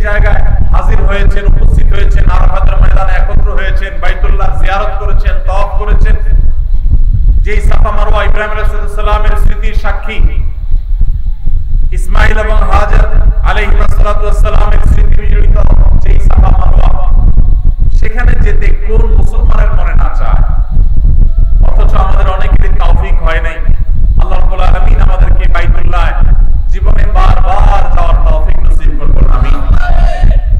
জায়গায় হাজির হয়েছেন, উপস্থিত হয়েছেন, আরাফাতের ময়দানে একত্র হয়েছেন, বাইতুল্লাহ জিয়ারত করেছেন, তওয়াফ করেছেন, যেই সাফা মারওয়া ইব্রাহিম আলাইহিস সালামের স্মৃতির সাক্ষী, ইসমাইল এবং হাজার আলাইহিস সালামের স্মৃতি বিজড়িত যেই সাফা মারওয়া, সেখানে যেতে কোন মুসলমানের মনে না চায়? অথচ আমাদের অনেকেরই তৌফিক হয় নাই। আল্লাহ রাব্বুল আলামিন আমাদেরকে বাইতুল্লাহ জীবনে বারবার যাওয়ার তৌফিক নসিব করুন, আমিন।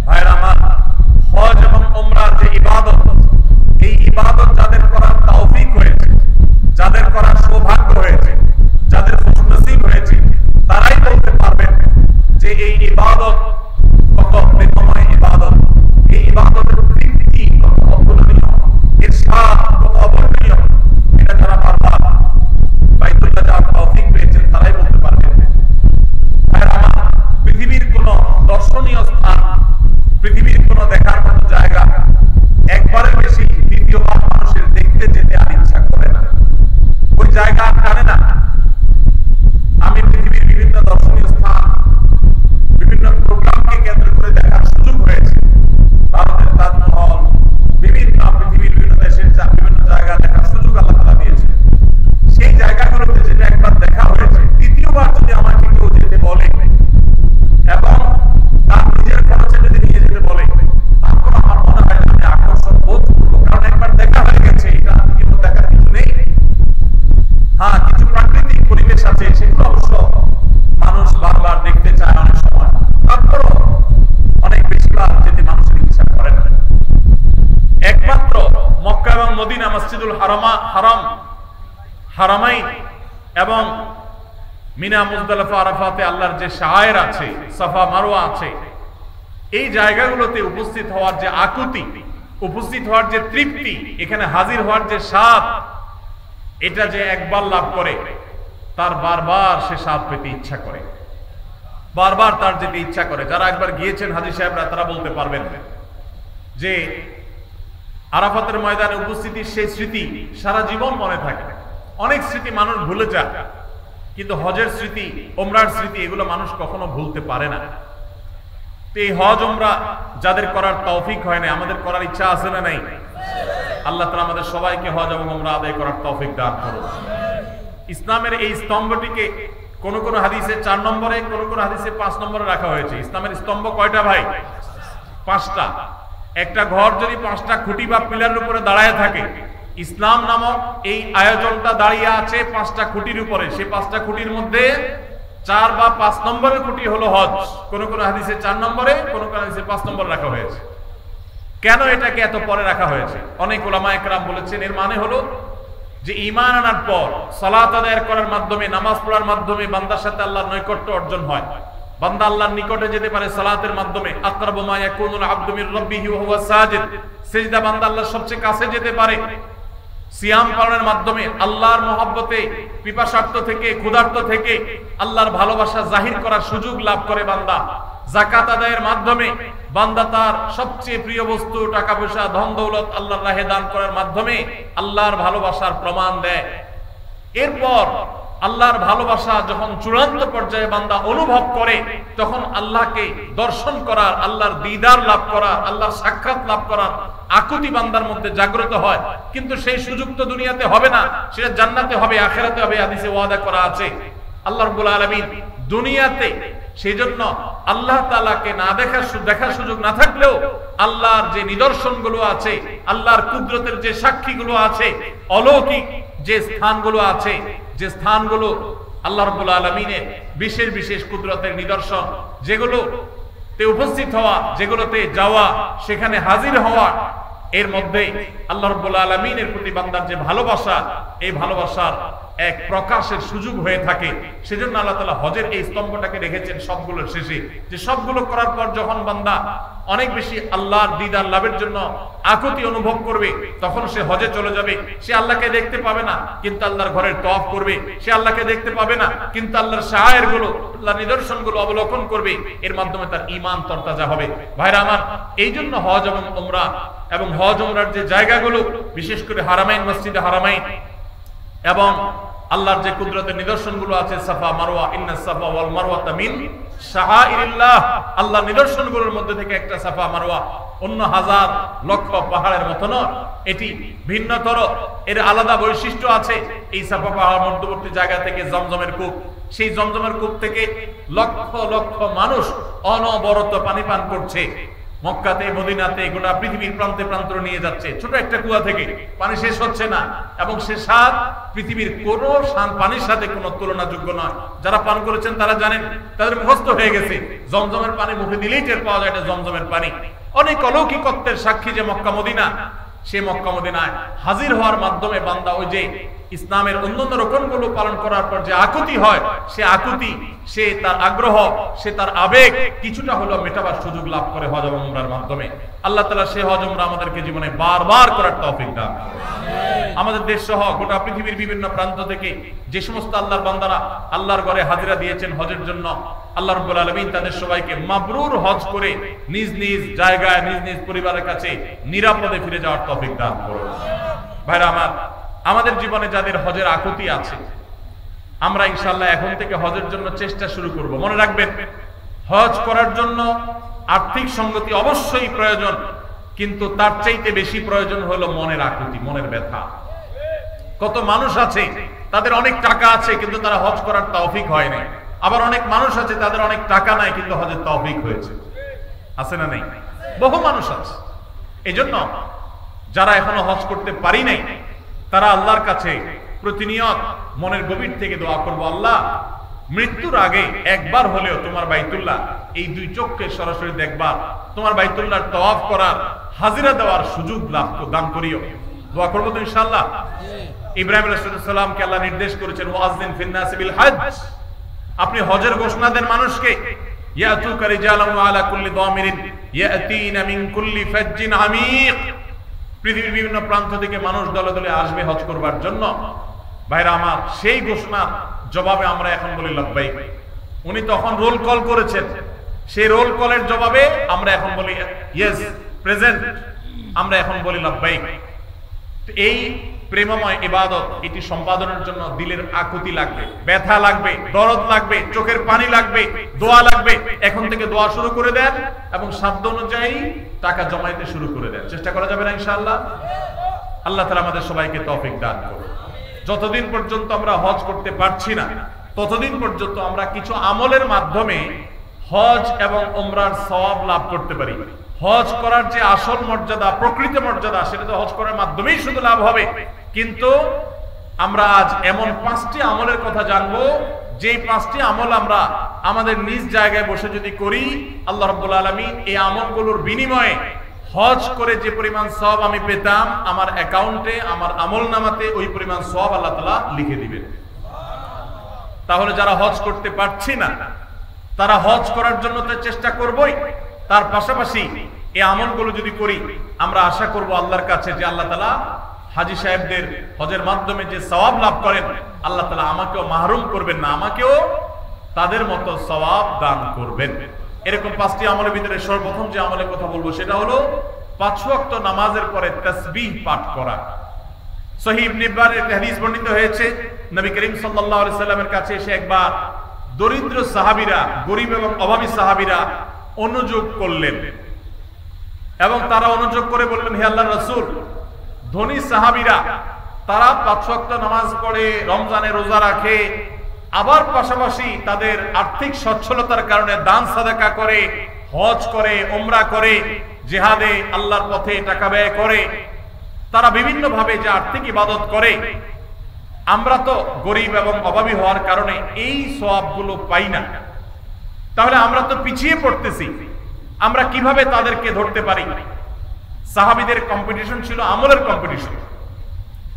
ভাইরা আমার, হজ এবং উমরার যে ইবাদত, এই ইবাদত যাদের করার তৌফিক হয়েছে, যাদের করার সৌভাগ্য হয়েছে, যাদের খুশনসিব হয়েছে, তারাই বলতে পারবেন যে এই ইবাদত কত প্রেমময় ইবাদত, এই ইবাদতের তৃপ্তি কত অতুলনীয়, এর স্বাদ কত অবর্ণনীয়। এটা যারা বারবার বাইতুল্লাহ যাওয়ার তৌফিক পেয়েছেন তারাই বলতে পারবেন। ভাইরা আমার, পৃথিবীর কোন দর্শনীয় স্থান, পৃথিবীর কোন দেখার মতো জায়গা একবারের বেশি দ্বিতীয়বার মানুষের দেখতে যেতে আর ইচ্ছা করে না, ওই জায়গা টানে না। আমি পৃথিবীর বিভিন্ন দর্শনীয় স্থান, বিভিন্ন প্রোগ্রামকে কেন্দ্র করে দেখার সুযোগ হয়েছে। ভারতের তাজমহল, বিভিন্ন পৃথিবীর বিভিন্ন দেশের বিভিন্ন জায়গা দেখার সুযোগ আল্লাহ তাআলা দিয়েছে। সেই জায়গাগুলোতে যেটা একবার দেখা হয়েছে, দ্বিতীয়বার যদি আমাকে কেউ যেতে বলে এবং তার নিজের খরচে যদি নিয়ে যেতে বলে, তারপর আমার মনে হয় আমি আকর্ষণ বোধ করবো, কারণ একবার দেখা হয়ে গেছে, এটা কিন্তু দেখার কিছু নেই। হ্যাঁ, কিছু প্রাকৃতিক পরিবেশ আছে, সেগুলো অবশ্য মানুষ বারবার দেখতে চায় অনেক সময়, তারপরও অনেক বেশিবার যেতে মানুষের ইচ্ছা করে না। একমাত্র মক্কা এবং মদিনা, মসজিদুল হারামাইন এবং মিনা, মুজদালিফা, আরাফাতে আল্লাহর যে শায়ের আছে, সাফা মারওয়া আছে, এই জায়গাগুলোতে উপস্থিত হওয়ার যে আকুতি, উপস্থিত হওয়ার যে তৃপ্তি, এখানে হাজির হওয়ার যে স্বাদ, এটা যে একবার লাভ করে তার বারবার সে স্বাদ পেতে ইচ্ছা করে, বারবার তার যেতে ইচ্ছা করে। যারা একবার গিয়েছেন হাজী সাহেবরা, তারা বলতে পারবেন যে আরাফাতের ময়দানে উপস্থিতির সেই স্মৃতি সারা জীবন মনে থাকে। অনেক স্মৃতি মানুষ ভুলে যায়, কিন্তু হজের স্মৃতি, উমরার স্মৃতি, এগুলো মানুষ কখনো ভুলতে পারে না। তো এই হজ উমরা যাদের করার তৌফিক হয় না, আমাদের করার ইচ্ছা আছে না নাই? আল্লাহ তাআলা আমাদের সবাইকে হজ এবং উমরা আদায় করার তৌফিক দান করুন। ইসলামের এই স্তম্ভটিকে কোন কোন হাদিসে 4 নম্বরে, কোন কোন হাদিসে 5 নম্বরে রাখা হয়েছে। ইসলামের স্তম্ভ কয়টা ভাই? 5টা। একটা ঘর যদি 5টা খুঁটি বা পিলারের উপরে দাঁড়ায় থাকে, ইসলাম নামক এই আয়োজনটা দাঁড়িয়ে আছে 5টা খুঁটির উপরে। সেই 5টা খুঁটির মধ্যে 4 বা 5 নম্বরের খুঁটি হলো হজ। কোন কোন হাদিসে 4 নম্বরে, কোন কোন হাদিসে 5 নম্বরে রাখা হয়েছে। কেন এটাকে এত পরে রাখা হয়েছে? অনেক উলামা একরাম বলেছেন, এর মানে হলো যে ঈমান আনার পর সালাত আদায় করার মাধ্যমে, নামাজ পড়ার মাধ্যমে বান্দার সাথে আল্লাহর নৈকট্য অর্জন হয়। বান্দা আল্লাহর নিকটে যেতে পারে সালাতের মাধ্যমে। আকরাবু মা ইয়াকুনুল আবদু মির রাব্বিহি ওয়া হুয়া সাজিদ, সিজদা বান্দা আল্লাহর সবচেয়ে কাছে যেতে পারে। সিয়াম পালনের মাধ্যমে আল্লাহর মহব্বতে, পিপাসার্থ থেকে, ক্ষুধার্ত থেকে আল্লাহর ভালোবাসা জাহির করার সুযোগ লাভ করে বান্দা। যাকাত আদায়ের মাধ্যমে বান্দা তার সবচেয়ে প্রিয় বস্তু, টাকা পয়সা, ধন দৌলত আল্লাহর রাহে দান করার মাধ্যমে আল্লাহর ভালোবাসার প্রমাণ দেয়। এরপর আল্লাহর ভালোবাসা যখন চূড়ান্ত পর্যায়ে বান্দা অনুভব করে, তখন আল্লাহকে দর্শন করার, আল্লাহর দিদার লাভ করার, আল্লাহর সাক্ষাৎ লাভ করার আকুতি বান্দার মধ্যে জাগ্রত হয়। কিন্তু সেই সুযোগ তো দুনিয়াতে হবে না, সেটা জান্নাতে হবে, আখিরাতে হবে। হাদিসে ওয়াদা করা আছে আল্লাহ রাব্বুল আলামিন দুনিয়াতে, সেই জন্য আল্লাহ তাআলাকে না দেখার সুযোগ না থাকলেও আল্লাহর যে নিদর্শনগুলো আছে, আল্লাহর কুদরতের যে সাক্ষীগুলো আছে, অলৌকিক যে স্থানগুলো আছে, যে স্থানগুলো আল্লাহ রাব্বুল আলামিনের বিশেষ বিশেষ কুদরতের নিদর্শন, যেগুলোতে উপস্থিত হওয়া, যেগুলোতে যাওয়া, সেখানে হাজির হওয়া, এর মধ্যে আল্লাহ রাব্বুল আলামিনের প্রতি বান্দার যে ভালোবাসা, এই ভালোবাসার এক প্রকাশের সুযোগ হয়ে থাকে। সেজন্য আল্লাহ তাআলা হজের এই স্তম্ভটাকে রেখেছেন সবগুলোর শেষে, যে সবগুলো করার পর যখন বান্দা অনেক বেশি আল্লাহর দিদার লাভের জন্য আকুতি অনুভব করবে, তখন সে হজে চলে যাবে। সে আল্লাহকে দেখতে পাবে না, কিন্তু আল্লাহর ঘরের তওয়াফ করবে। সে আল্লাহকে দেখতে পাবে না, কিন্তু আল্লাহর শায়েরগুলো, আল্লাহর নিদর্শনগুলো অবলোকন করবে। এর মাধ্যমে তার ঈমান তরতাজা হবে। ভাইরা আমার, এই জন্য হজ এবং উমরা এবং হজ উমরার যে জায়গাগুলো, বিশেষ করে হারামাইন, মসজিদে হারামাইন এবং আল্লাহর যে কুদরতের নিদর্শনগুলো আছে, সাফা মারওয়া, ইন্নাস সাফা ওয়াল মারওয়াতা মিন শাআইরিল্লাহ, আল্লাহর নিদর্শনগুলোর মধ্যে থেকে একটা সাফা মারওয়া অন্য হাজার লক্ষ পাহাড়ের মতো নয়, এটি ভিন্নতর, এর আলাদা বৈশিষ্ট্য আছে। এই সাফা পাহাড় মধ্যবর্তী জায়গা থেকে জমজমের কূপ, সেই জমজমের কূপ থেকে লক্ষ লক্ষ মানুষ অনবরত পানি পান করছে। মক্কাতে, মদিনাতে, গোটা পৃথিবীর প্রান্তে প্রান্তরে নিয়ে যাচ্ছে। ছোট একটা কুয়া থেকে পানি শেষ হচ্ছে না, এবং সে স্বাদ পৃথিবীর কোন পানির সাথে কোনো তুলনাযোগ্য নয়। যারা পান করেছেন তারা জানেন, তাদের মুখস্থ হয়ে গেছে, জমজমের পানি মুখে দিলেই টের পাওয়া যায় এটা জমজমের পানি। অনেক অলৌকিকত্বের সাক্ষী যে মক্কা মদিনা, সে মক্কা মদিনায় হাজির হওয়ার মাধ্যমে বান্দা ওই যে ইসলামের অন্যান্য রকমগুলো পালন করার পর যে আকুতি হয়, সে আকুতি, সে তার আগ্রহ, সে তার আবেগ কিছুটা হলো মেটাবার সুযোগ লাভ করে হজ এবং উমরার মাধ্যমে। আল্লাহ তাআলা সে হজ উমরা আমাদেরকে জীবনে বারবার করার তৌফিক দান করুন। আমাদের দেশ সহ গোটা পৃথিবীর বিভিন্ন প্রান্ত থেকে যে সমস্ত আল্লাহর বান্দারা আল্লাহর ঘরে হাজিরা দিয়েছেন হজের জন্য, আল্লাহ রাব্বুল আলামিন তাদের সবাইকে মাবরুর হজ করে নিজ নিজ জায়গায়, নিজ নিজ পরিবারের কাছে নিরাপদে ফিরে যাওয়ার তৌফিক দান করুন। ভাইরা আমার, আমাদের জীবনে যাদের হজের আকুতি আছে, আমরা ইনশাআল্লাহ এখন থেকে হজের জন্য চেষ্টা শুরু করব। মনে রাখবেন, হজ করার জন্য আর্থিক সঙ্গতি অবশ্যই প্রয়োজন, কিন্তু তার চাইতে বেশি প্রয়োজন হলো মনের আকুতি, মনের ব্যথা। কত মানুষ আছে তাদের অনেক টাকা আছে কিন্তু তারা হজ করার তৌফিক হয় নাই, আবার অনেক মানুষ আছে তাদের অনেক টাকা নাই কিন্তু হজের তৌফিক হয়েছে। আছে না নাই? বহু মানুষ আছে। এজন্য যারা এখনো হজ করতে পারি নাই, তারা আল্লাহর কাছে প্রতিনিয়ত মনের গভীর থেকে দোয়া করবো, আল্লাহ মৃত্যুর আগে একবার হলেও তোমার বাইতুল্লাহ এই দুই চোখকে সরাসরি দেখবার, তোমার বাইতুল্লাহর তওয়াফ করার, হাজিরা দেওয়ার সুযোগ লাভ দান করিও। দোয়া করবো তো ইনশাআল্লাহ। ইব্রাহিম আলাইহিস সালামকে আল্লাহ নির্দেশ করেছেন, ওয়াযিন ফিন নাসি বিল হজ, আপনি হজের ঘোষণা দেন মানুষকে, ইয়াতুকা রিজালান ওয়া আলা কুল্লি দামিরিন ইয়াতিনা মিন কুল্লি ফাজ্জিন আমিক, পৃথিবীর বিভিন্ন প্রান্ত থেকে মানুষ দলে দলে আসবে হজ করবার জন্য। ভাইরা আমার, সেই ঘোষণার জবাবে আমরা এখন বলি লাব্বাইক। উনি তখন রোল কল করেছেন, সেই রোল কলের জবাবে আমরা এখন বলি ইয়েস প্রেজেন্ট, আমরা এখন বলি লাব্বাইক। এই প্রেমময় ইবাদত, এটি সম্পাদনের জন্য দিলের আকুতি লাগবে, ব্যথা লাগবে, দরদ লাগবে, চোখের পানি লাগবে, দোয়া লাগবে। এখন থেকে দোয়া শুরু করে দেন এবং সাধ্য অনুযায়ী টাকা জমাইতে শুরু করে দেন। চেষ্টা করা যাবে না ইনশাআল্লাহ? আল্লাহ তাআলা আমাদের সবাইকে তৌফিক দান করুন। যতদিন পর্যন্ত আমরা হজ করতে পারছি না, ততদিন পর্যন্ত আমরা কিছু আমলের মাধ্যমে হজ এবং উমরার সওয়াব লাভ করতে পারি। হজ করার যে আসল মর্যাদা, প্রকৃত মর্যাদা, সেটা তো হজ করার মাধ্যমেই শুধু লাভ হবে। কিন্তু আমরা আজ এমন 5টি আমলের কথা জানবো, যেই 5টি আমল আমরা আমাদের নিজ জায়গায় বসে যদি করি, আল্লাহ রাব্বুল আলামিন এই আমলগুলোর বিনিময়ে হজ করে যে পরিমাণ সওয়াব আমি পেতাম, আমার অ্যাকাউন্টে, আমার আমলনামাতে ওই পরিমাণ সওয়াব আল্লাহ তাআলা লিখে দিবেন। তাহলে যারা হজ করতে পারছি না, তারা হজ করার জন্য তো চেষ্টা করবই, তার পাশাপাশি এই আমলগুলো যদি করি, আমরা আশা করব আল্লাহর কাছে যে আল্লাহ তাআলা হাজী সাহেবদের হজের মাধ্যমে যে সওয়াব লাভ করেন, আল্লাহ তাআলা আমাকেও মাহরুম করবেন না, আমাকেও তাদের মতো সওয়াব দান করবেন। এরকম 5টি আমলের ভিতরে সর্বপ্রথম যে আমলের কথা বলবো সেটা হলো 5 ওয়াক্ত নামাজের পরে তাসবিহ পাঠ করা। সহিহ ইবনে হিব্বানের হাদিস বর্ণিত হয়েছে, নবী করিম সাল্লাল্লাহু আলাইহি সাল্লামের কাছে এসে একবার দরিদ্র সাহাবীরা, গরীব এবং অভাবী সাহাবীরা অনুযোগ করলেন এবং তারা অনুযোগ করে বললেন, হে আল্লাহর রাসূল, ধনী সাহাবীরা তারা 5 ওয়াক্ত নামাজ পড়ে, রমজানে রোজা রাখে, আবার পাশাপাশি তাদের আর্থিক সচ্ছলতার কারণে দান সাদাকা করে, হজ করে, উমরা করে, জিহাদে আল্লাহর পথে টাকা ব্যয় করে, তারা বিভিন্ন ভাবে যে আর্থিক ইবাদত করে, আমরা তো গরিব এবং অভাবী হওয়ার কারণে এই সওয়াবগুলো পাই না। তাহলে আমরা তো পিছিয়ে পড়তেছি, আমরা কিভাবে তাদেরকে ধরতে পারি? সাহাবীদের কম্পিটিশন ছিল আমলের কম্পিটিশন।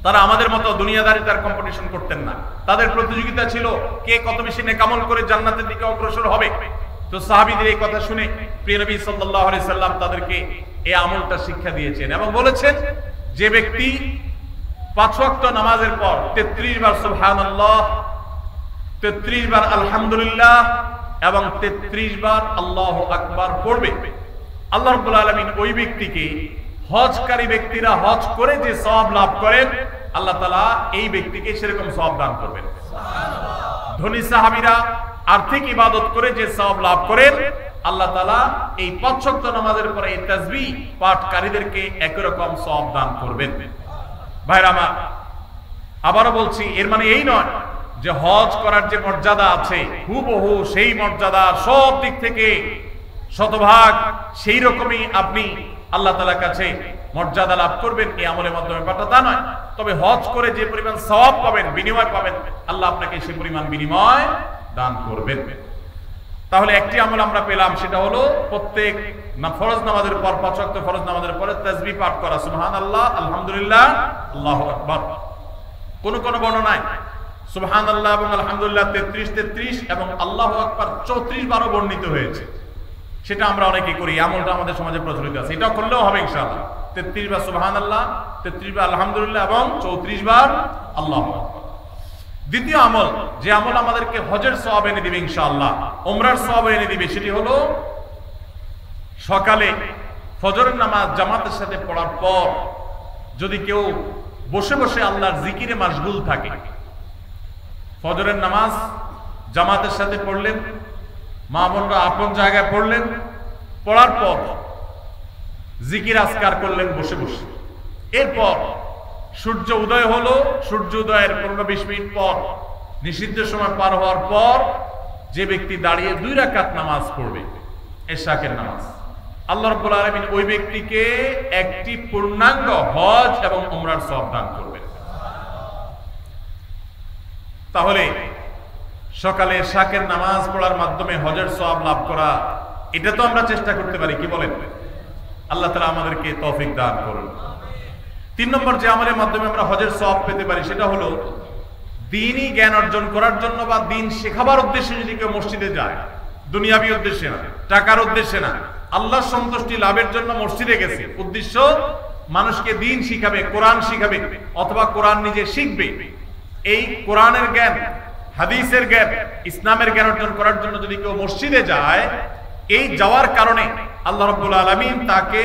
তারা আমাদের মতো দুনিয়াদারিতার কম্পিটিশন করতেন না, তাদের প্রতিযোগিতা ছিল কে কত বেশি নেক আমল করে জান্নাতের দিকে অগ্রসর হবে। তো সাহাবীদের এই কথা শুনে প্রিয় নবী সাল্লাল্লাহু আলাইহি সাল্লাম তাদেরকে এই আমলটা শিক্ষা দিয়েছেন এবং বলেছেন, যে ব্যক্তি 5 ওয়াক্ত নামাজের পর 33 বার সুবহানাল্লাহ, 33 বার আলহামদুলিল্লাহ এবং 33 বার আল্লাহু আকবার পড়বে, আল্লাহ রাব্বুল আলামিন ওই ব্যক্তিকে, হজকারী ব্যক্তিরা হজ করে যে সওয়াব লাভ করেন, আল্লাহ তাআলা এই ব্যক্তিকে সেরকম সওয়াব দান করবেন। ধনী সাহাবীরা আর্থিক ইবাদত করে যে সওয়াব লাভ করেন, আল্লাহ তাআলা এই ৫ ওয়াক্ত নামাজের পরে এই তাসবিহ পাঠকারীদেরকে একই রকম সওয়াব দান করবেন। ভাইরা আমার, আবারও বলছি, এর মানে এই নয় যে হজ করার যে মর্যাদা আছে হুবহু সেই মর্যাদা সব দিক থেকে শতভাগ সেই রকমই আপনি আল্লাহ তাআলার কাছে মর্যাদা লাভ করবেন এই আমলের মাধ্যমে, ব্যাপারটা তা নয়। তবে হজ করে যে পরিমাণ সওয়াব পাবেন, বিনিময় পাবেন, আল্লাহ আপনাকে সেই পরিমাণ বিনিময় দান করবেন। তাহলে একটি আমল আমরা পেলাম, সেটা হলো প্রত্যেক ফরজ নামাজের পর ৫ ওয়াক্ত ফরজ নামাজের পরে তাসবিহ পাঠ করা, সুবহানাল্লাহ, আলহামদুলিল্লাহ, আল্লাহু আকবার। কোন কোন বর্ণনায় সুবহানাল্লাহ এবং আলহামদুলিল্লাহ 33 এবং আল্লাহু আকবার 34 বারও বর্ণিত হয়েছে। সেটা আমরা অনেকেই করি, আমলটা আমাদের সমাজে প্রচলিত আছে, এটা করলেও হবে ইনশাআল্লাহ। 33 বার সুবহানাল্লাহ, 33 বার আলহামদুলিল্লাহ এবং 34 বার আল্লাহু আকবার। দ্বিতীয় আমল, যে আমল আমাদেরকে হজের সওয়াব এনে দিবে ইনশাআল্লাহ, উমরার সওয়াব এনে দিবে, সেটি হলো সকালে ফজরের নামাজ জামাতের সাথে পড়ার পর যদি কেউ বসে বসে আল্লাহর জিকিরে মাশগুল থাকে, ফজরের নামাজ জামাতের সাথে পড়লেন, মা বোনরা আপন জায়গায় পড়লেন, পড়ার পর জিকির আজকার করলেন বসে বসে, এরপর সূর্য উদয় হলো, সূর্য উদয়ের 15-20 মিনিট পর নিষিদ্ধ সময় পার হওয়ার পর যে ব্যক্তি দাঁড়িয়ে 2 রাকাত নামাজ পড়বে, এশাকের নামাজ, আল্লাহ রাব্বুল আলামিন ওই ব্যক্তিকে একটি পূর্ণাঙ্গ হজ এবং উমরার সওয়াব দান করবেন। তাহলে সকালে এশাকের নামাজ পড়ার মাধ্যমে হজের সওয়াব লাভ করা, এটা তো আমরা চেষ্টা করতে পারি, কি বলেন? আল্লাহ তাআলা আমাদেরকে তৌফিক দান করুন। 3 নম্বর যে আমলের মাধ্যমে আমরা হজের সওয়াব পেতে পারি, সেটা হলো দ্বীনি জ্ঞান অর্জন করার জন্য বা দ্বীন শেখাবার উদ্দেশ্যে যদি কেউ মসজিদে যায়, দুনিয়াবি উদ্দেশ্যে না, টাকার উদ্দেশ্যে না, আল্লাহর সন্তুষ্টি লাভের জন্য মসজিদে গেছে, উদ্দেশ্য মানুষকে দ্বীন শিখাবে, কোরআন শিখাবে, অথবা কোরআন নিজে শিখবে, এই কোরআনের জ্ঞান, হাদিসের জ্ঞান, ইসলামের জ্ঞান অর্জন করার জন্য যদি কেউ মসজিদে যায়, এই যাওয়ার কারণে আল্লাহ রাব্বুল আলামিন তাকে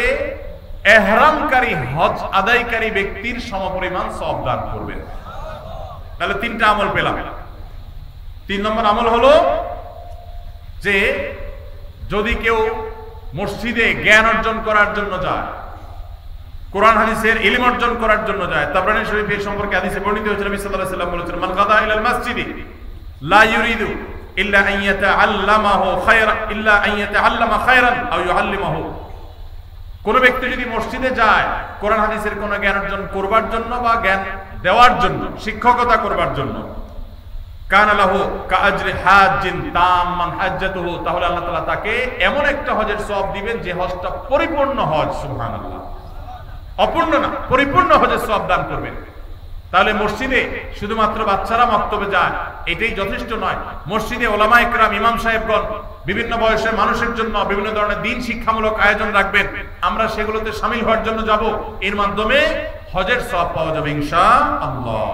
ইহরামকারী হজ আদায়কারী ব্যক্তির সমপরিমাণ সওয়াব দান করবেন। তাহলে 3টা আমল পেলাম। 3 নম্বর আমল হলো যে যদি কেউ মসজিদে জ্ঞান অর্জন করার জন্য যায়, কোরআন হাদিসের ইলম অর্জন করার জন্য যায়, তাবরানী শরীফে এই সম্পর্কে হাদিসে বর্ণিত হয়েছে, নবী সাল্লাল্লাহু আলাইহি ওয়াসাল্লাম বলেছেন, মান গাদা ইলাল মাসজিদি লা ইউরিদু ইল্লা আন ইয়াতাআল্লামাহু খায়রান ইল্লা আন ইয়াতাআল্লামা খায়রান আও ইউআল্লিমাহু। কোন ব্যক্তি যদি মসজিদে যায় কোরআন হাদিসের কোন জ্ঞান অর্জন করবার জন্য বা জ্ঞান দেওয়ার জন্য, শিক্ষকতা করবার জন্য, কানা লাহু কাআজরি হাজ্জিন তাম্মান হাজ্জাতুহু, তাহলে আল্লাহ তাআলা তাকে এমন একটা হজের সওয়াব দিবেন যে হজটা পরিপূর্ণ হজ, সুবহানাল্লাহ, অপূর্ণ না, পরিপূর্ণ হজের সওয়াব দান করবেন। তাহলে মসজিদে শুধুমাত্র বাচ্চারা মক্তবে যায় এটাই যথেষ্ট নয়, মসজিদে ওলামা ইকরাম, ইমাম সাহেবগণ বিভিন্ন বয়সের মানুষের জন্য বিভিন্ন ধরনের দ্বীন শিক্ষামূলক আয়োজন রাখবেন, আমরা সেগুলোতে শামিল হওয়ার জন্য যাব, এর মাধ্যমে হজের সওয়াব পাওয়া যাবে ইনশাআল্লাহ।